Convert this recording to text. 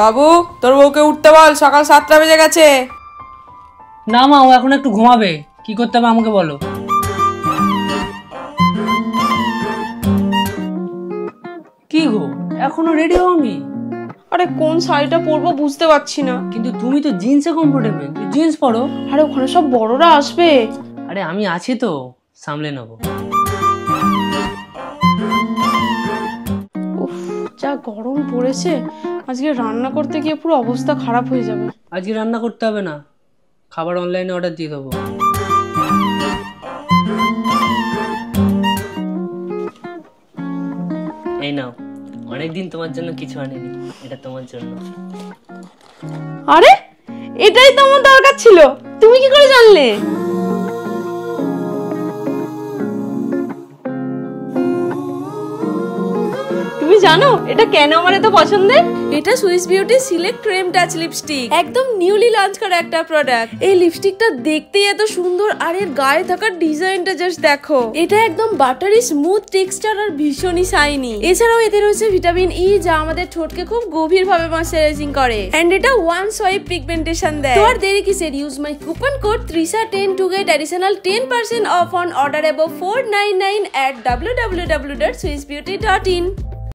বাবু তোর বউকে উঠতে বল, সকাল 7টা বেজে গেছে। না মা, ও এখন একটু ঘুমাবে। কি করতে হবে আমাকে বলো। কি গো, এখনো রেডি হওনি? আরে কোন শাড়িটা পরবো বুঝতে পারছি না। কিন্তু তুমি তো জিন্সে কমফোর্টেবল, জিন্স পরো। আরে ওখানে সব বড়রা আসবে। আরে আমি আছি তো, সামলে নেবো। উফ, যা গরম পড়েছে, আজকে রান্না করতে গিয়ে পুরো অবস্থা খারাপ হয়ে যাবে। আজকে রান্না করতে হবে না, খাবার অনলাইনে অর্ডার দিয়ে দেবো। এই নাও, অনেকদিন তোমার জন্য কিছু আনিনি, এটা তোমার জন্য। আরে এটাই তো আমার দরকার ছিল, তুমি কি করে জানলে? তুমি জানো এটা কেন আমার এত পছন্দের? এটা Swiss beauty select cream touch lipstick, একদম নিউলি লঞ্চ করা একটা প্রোডাক্ট। এই লিপস্টিকটা দেখতেই এত সুন্দর, আর এর গায়ে থাকা ডিজাইনটা জাস্ট দেখো। এটা একদম বাটারি স্মুথ টেক্সচার আর ভীষণই শাইনি। এছাড়াও এতে রয়েছে ভিটামিন ই, যা আমাদের ঠোঁটকে খুব গভীরভাবে ময়েশ্চারাইজিং করে, এন্ড এটা ওয়ান সোয়াইপ পিগমেন্টেশন দেয়। তো আর দেরি কিসের, use my coupon code TRISHA10 to get additional 10% off on order above $499 at www.swissbeauty.in।